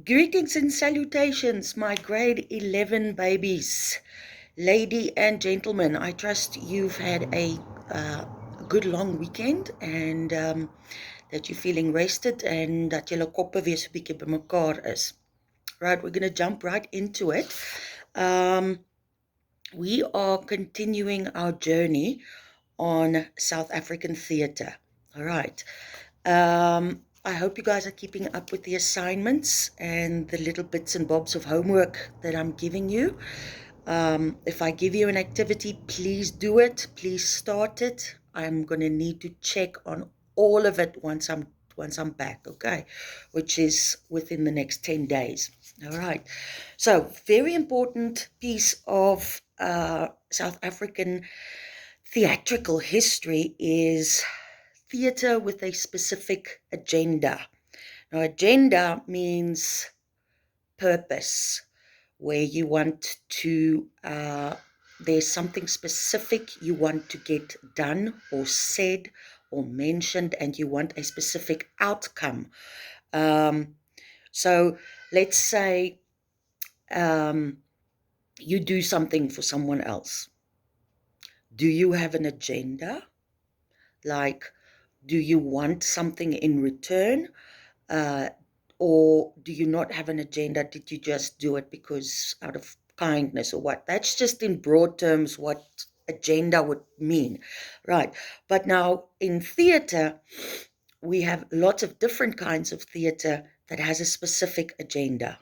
Greetings and salutations, my grade 11 babies, lady and gentlemen. I trust you've had a good long weekend and that you're feeling rested and dat julle koppe weer so 'n bietjie bymekaar is. Right, we're going to jump right into it. Um, we are continuing our journey on South African theatre. All right. I hope you guys are keeping up with the assignments and the little bits and bobs of homework that I'm giving you. If I give you an activity, please do it. Please start it. I'm going to need to check on all of it once I'm back, okay? Which is within the next 10 days. All right. So, very important piece of South African theatrical history is theatre with a specific agenda. Now, agenda means purpose, where you want to, there's something specific you want to get done or said or mentioned, and you want a specific outcome. So let's say you do something for someone else. Do you have an agenda? Like, do you want something in return? Or do you not have an agenda? Did you just do it because out of kindness or what? That's just in broad terms what agenda would mean, right? But now in theatre, we have lots of different kinds of theatre that has a specific agenda,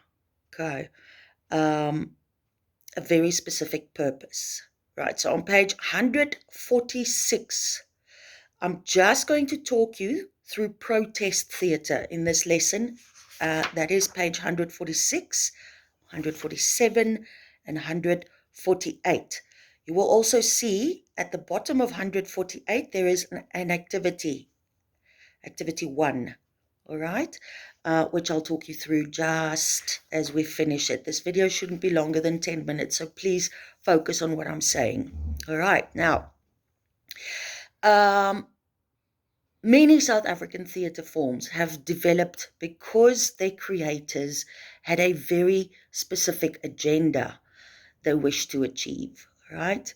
okay? A very specific purpose, right? So on page 146, I'm just going to talk you through protest theatre in this lesson. That is page 146, 147, and 148. You will also see at the bottom of 148 there is an activity, activity 1, all right, which I'll talk you through just as we finish it. This video shouldn't be longer than 10 minutes, so please focus on what I'm saying. All right, now, many South African theatre forms have developed because their creators had a very specific agenda they wished to achieve, right?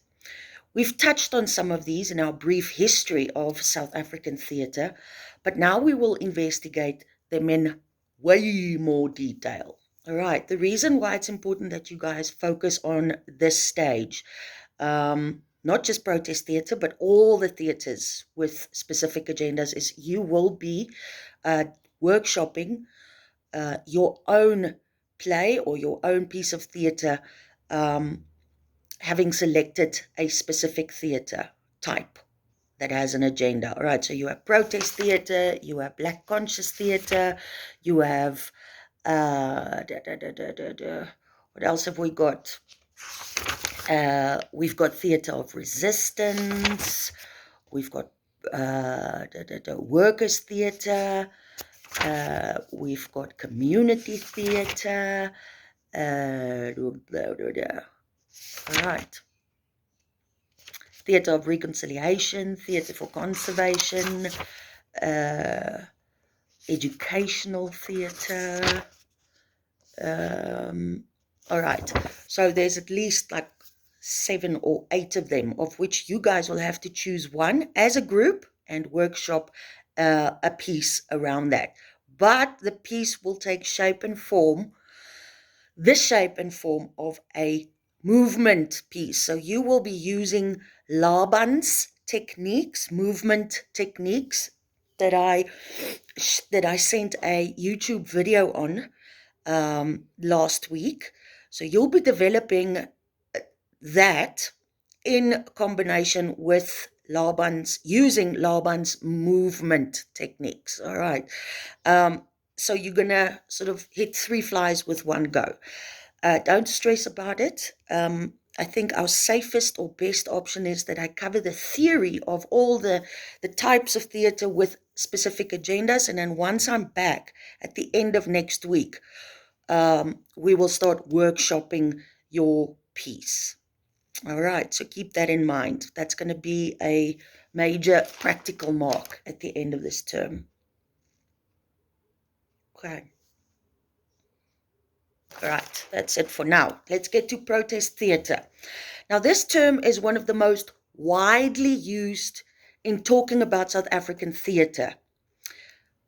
We've touched on some of these in our brief history of South African theatre, but now we will investigate them in way more detail. All right, the reason why it's important that you guys focus on this stage, not just protest theatre, but all the theatres with specific agendas, is you will be workshopping your own play or your own piece of theatre, having selected a specific theatre type that has an agenda. All right, so you have protest theatre, you have black conscious theatre, you have, what else have we got? We've got theatre of resistance, we've got workers' theatre, we've got community theatre, all right. Theatre of reconciliation, theatre for conservation, educational theatre. All right, so there's at least like 7 or 8 of them, of which you guys will have to choose one as a group and workshop a piece around that. But the piece will take shape and form, the shape and form of a movement piece. So you will be using Laban's techniques, movement techniques that I sent a YouTube video on last week. So you'll be developing that in combination with using Laban's movement techniques. All right. So you're going to sort of hit 3 flies with one go. Don't stress about it. I think our safest or best option is that I cover the theory of all the types of theatre with specific agendas, and then once I'm back at the end of next week, we will start workshopping your piece. All right, so keep that in mind. That's going to be a major practical mark at the end of this term. Okay. All right, that's it for now. Let's get to protest theatre. Now, this term is one of the most widely used in talking about South African theatre.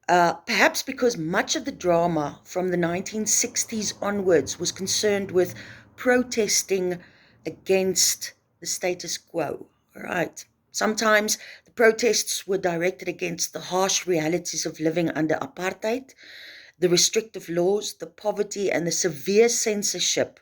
Perhaps because much of the drama from the 1960s onwards was concerned with protesting against the status quo. All right. Sometimes the protests were directed against the harsh realities of living under apartheid, the restrictive laws, the poverty, and the severe censorship,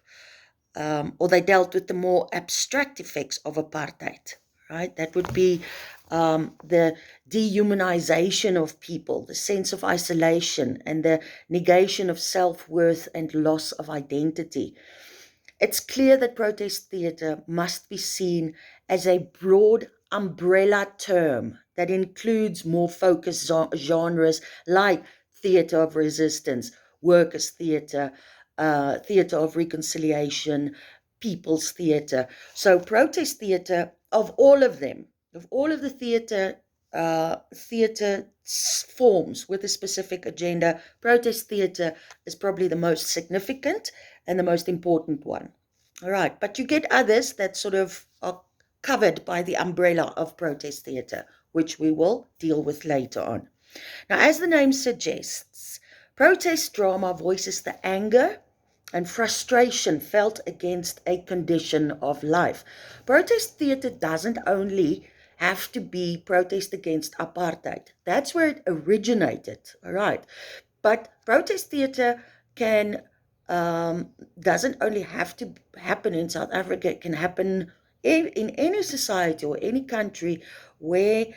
or they dealt with the more abstract effects of apartheid, right? That would be the dehumanization of people, the sense of isolation, and the negation of self-worth and loss of identity. It's clear that protest theatre must be seen as a broad umbrella term that includes more focused genres like theatre of resistance, workers' theatre, theatre of reconciliation, people's theatre. So protest theatre, of all of them, of all of the theatre forms with a specific agenda, protest theatre is probably the most significant and the most important one. All right, but you get others that sort of are covered by the umbrella of protest theatre, which we will deal with later on. Now, as the name suggests, protest drama voices the anger and frustration felt against a condition of life. Protest theatre doesn't only have to be protest against apartheid. That's where it originated, all right. But protest theatre can doesn't only have to happen in South Africa. It can happen in any society or any country where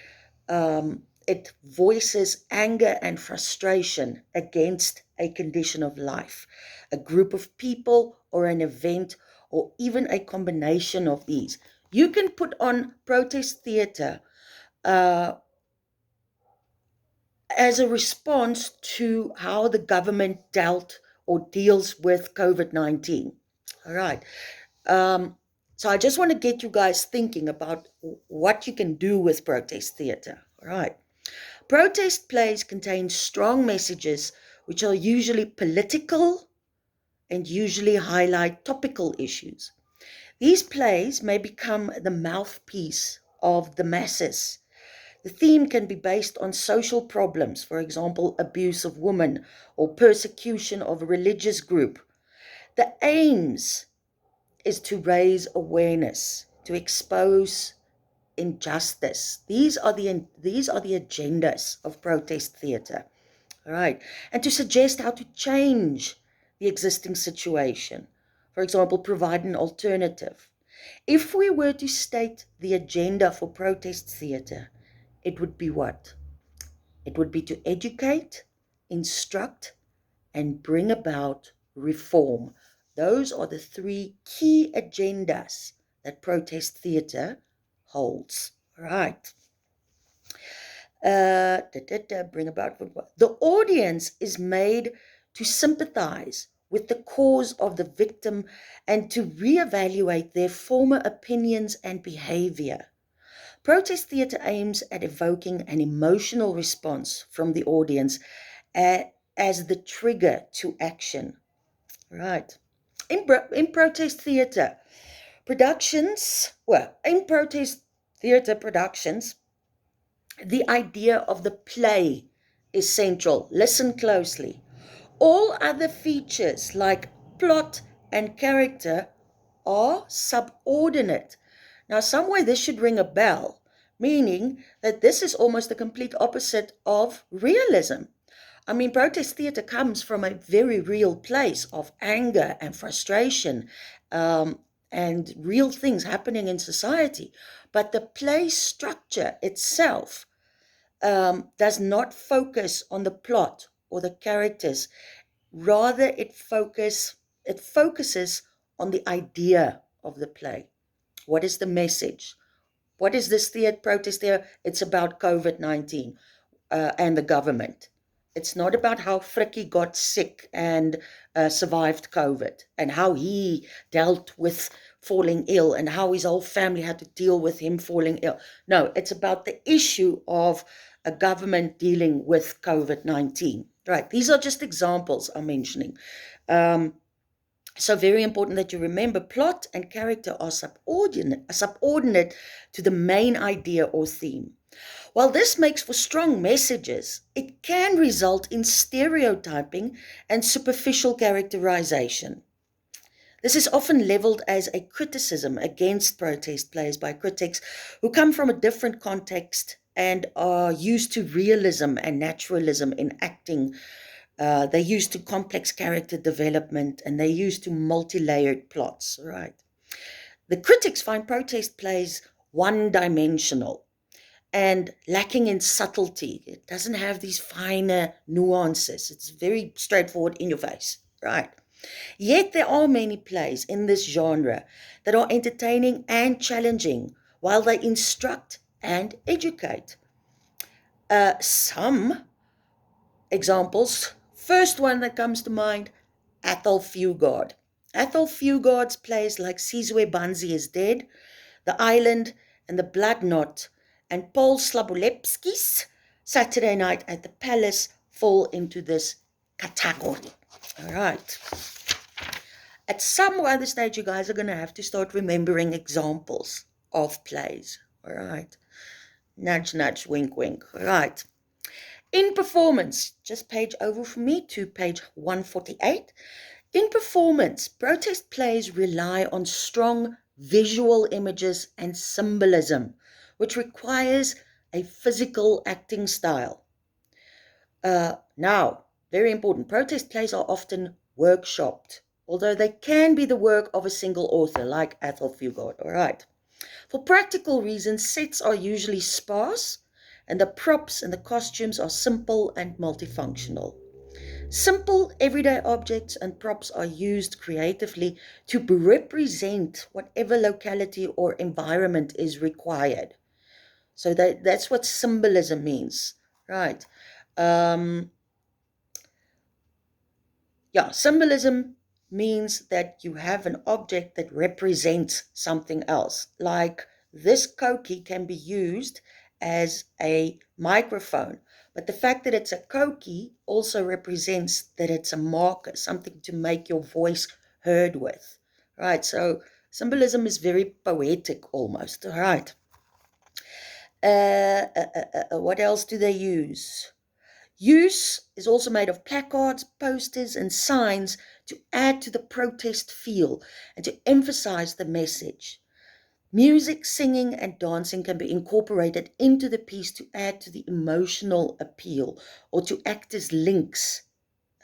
it voices anger and frustration against a condition of life, a group of people or an event, or even a combination of these. You can put on protest theatre as a response to how the government dealt or deals with COVID-19. All right. So I just want to get you guys thinking about what you can do with protest theatre. All right. Protest plays contain strong messages which are usually political and usually highlight topical issues. These plays may become the mouthpiece of the masses. The theme can be based on social problems, for example, abuse of women or persecution of a religious group. The aims is to raise awareness, to expose injustice. These are the agendas of protest theatre. All right. And to suggest how to change the existing situation. For example, provide an alternative. If we were to state the agenda for protest theatre, it would be what? It would be to educate, instruct, and bring about reform. Those are the three key agendas that protest theatre holds. All right. Bring about the audience is made to sympathize with the cause of the victim and to reevaluate their former opinions and behavior. Protest theatre aims at evoking an emotional response from the audience as the trigger to action. Right. In protest theatre productions, the idea of the play is central. Listen closely. All other features like plot and character are subordinate. Now, somewhere this should ring a bell, meaning that this is almost the complete opposite of realism. I mean, protest theatre comes from a very real place of anger and frustration and real things happening in society. But the play structure itself does not focus on the plot or the characters. Rather, it focuses on the idea of the play. What is the message? What is this protest there? It's about COVID-19 and the government. It's not about how Frikkie got sick and survived COVID and how he dealt with falling ill and how his whole family had to deal with him falling ill. No, it's about the issue of a government dealing with COVID-19. Right, these are just examples I'm mentioning. So very important that you remember plot and character are subordinate to the main idea or theme. While this makes for strong messages, it can result in stereotyping and superficial characterization. This is often leveled as a criticism against protest plays by critics who come from a different context and are used to realism and naturalism in acting. They're used to complex character development and they're used to multi-layered plots, right? The critics find protest plays one-dimensional and lacking in subtlety. It doesn't have these finer nuances. It's very straightforward in your face, right? Yet there are many plays in this genre that are entertaining and challenging while they instruct and educate. Some examples. First one that comes to mind, Athol Fugard. Athol Fugard's plays like Sizwe Banzi is Dead, The Island, and The Blood Knot, and Paul Slabolepski's Saturday Night at the Palace fall into this category. All right. At some other stage, you guys are going to have to start remembering examples of plays. All right. Nudge, nudge, wink, wink. All right. In performance, just page over for me to page 148. In performance, protest plays rely on strong visual images and symbolism, which requires a physical acting style. Now, very important, protest plays are often workshopped, although they can be the work of a single author, like Athol Fugard, all right. For practical reasons, sets are usually sparse, and the props and the costumes are simple and multifunctional. Simple everyday objects and props are used creatively to represent whatever locality or environment is required. So that's what symbolism means, right? Symbolism means that you have an object that represents something else. Like this Koki can be used as a microphone, but the fact that it's a Koki also represents that it's a marker, something to make your voice heard with, right? So symbolism is very poetic almost, all right? What else do they use? Use is also made of placards, posters, and signs to add to the protest feel and to emphasize the message. Music, singing, and dancing can be incorporated into the piece to add to the emotional appeal or to act as links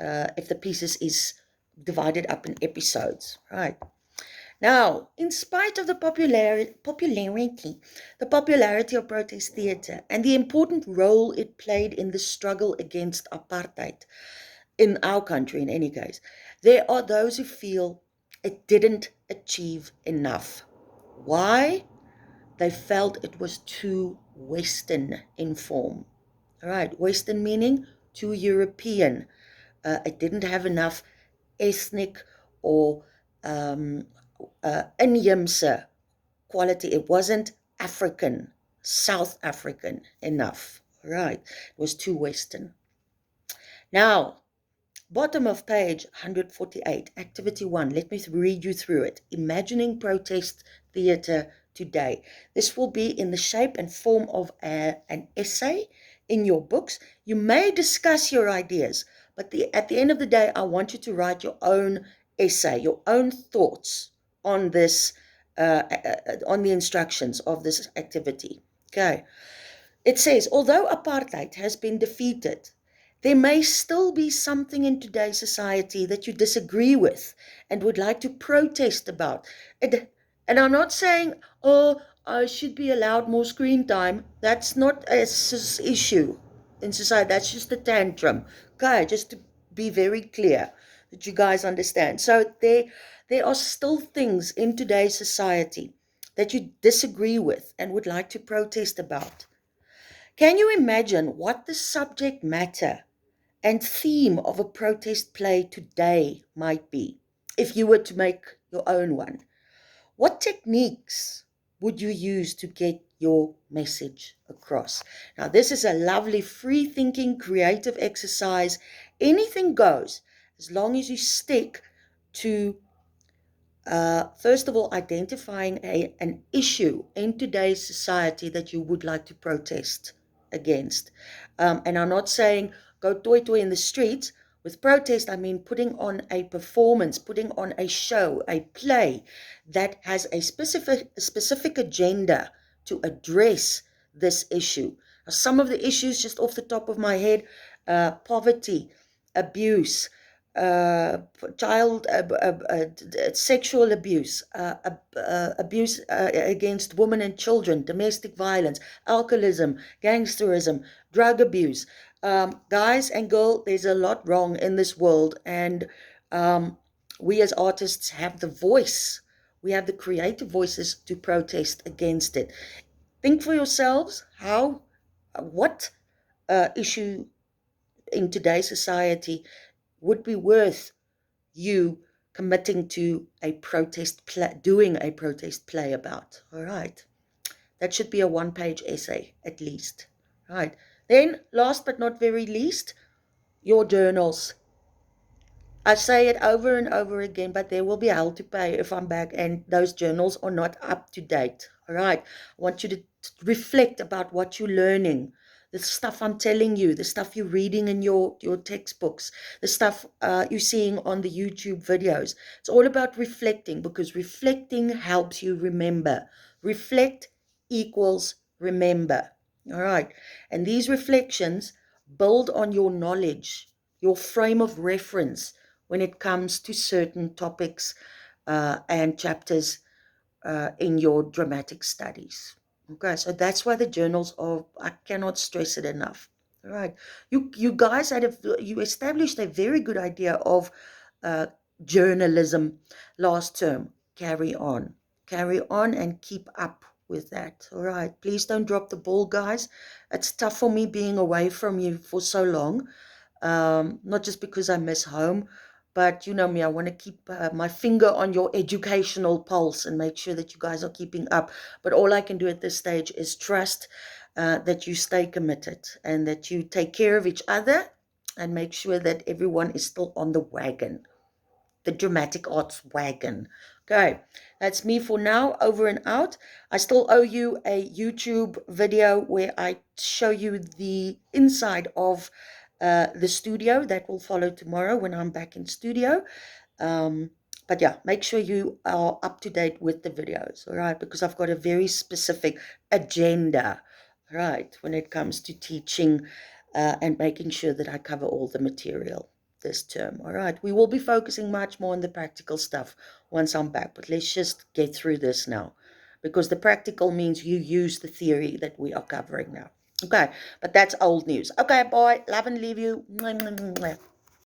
if the piece is divided up in episodes, right? Now, in spite of the popularity of protest theatre and the important role it played in the struggle against apartheid, in our country in any case, there are those who feel it didn't achieve enough. Why? They felt it was too Western in form. All right, Western meaning too European. It didn't have enough ethnic or inheemse quality. It wasn't African, South African enough, right? It was too Western. Now, bottom of page 148, activity 1. Let me read you through it. Imagining protest theatre today. This will be in the shape and form of an essay in your books. You may discuss your ideas, but at the end of the day, I want you to write your own essay, your own thoughts on this, on the instructions of this activity. Okay. It says, although apartheid has been defeated, there may still be something in today's society that you disagree with and would like to protest about. And I'm not saying, oh, I should be allowed more screen time. That's not an issue in society. That's just a tantrum. Okay, just to be very clear that you guys understand. So there are still things in today's society that you disagree with and would like to protest about. Can you imagine what the subject matter and theme of a protest play today might be if you were to make your own one? What techniques would you use to get your message across? Now, this is a lovely free-thinking, creative exercise. Anything goes as long as you stick to First of all, identifying an issue in today's society that you would like to protest against. And I'm not saying go toy in the streets. With protest, I mean putting on a performance, putting on a show, a play that has a specific agenda to address this issue. Some of the issues, just off the top of my head, poverty, abuse, uh, child sexual abuse, abuse against women and children, domestic violence, alcoholism, gangsterism, drug abuse. Guys and girls, there's a lot wrong in this world, and we as artists have the voice. We have the creative voices to protest against it. Think for yourselves what issue in today's society would be worth you committing to a protest play, doing a protest play about. All right. That should be a one-page essay at least. All right. Then, last but not very least, your journals. I say it over and over again, but there will be hell to pay if I'm back and those journals are not up to date. All right. I want you to reflect about what you're learning, the stuff I'm telling you, the stuff you're reading in your textbooks, the stuff you're seeing on the YouTube videos. It's all about reflecting, because reflecting helps you remember. Reflect equals remember. All right. And these reflections build on your knowledge, your frame of reference when it comes to certain topics and chapters in your dramatic studies. Okay, so that's why the journals are, I cannot stress it enough. All right, you guys you established a very good idea of uh, journalism last term. Carry on and keep up with that. All right, please don't drop the ball, guys. It's tough for me being away from you for so long. Not just because I miss home, but you know me, I want to keep my finger on your educational pulse and make sure that you guys are keeping up. But all I can do at this stage is trust that you stay committed and that you take care of each other and make sure that everyone is still on the wagon, the dramatic arts wagon. Okay, that's me for now, over and out. I still owe you a YouTube video where I show you the inside of the studio. That will follow tomorrow when I'm back in studio. But yeah, make sure you are up to date with the videos, all right? Because I've got a very specific agenda, right, when it comes to teaching and making sure that I cover all the material this term. All right, we will be focusing much more on the practical stuff once I'm back, but let's just get through this now, because the practical means you use the theory that we are covering now. Okay, but that's old news. Okay, bye. Love and leave you. Mwah, mwah, mwah.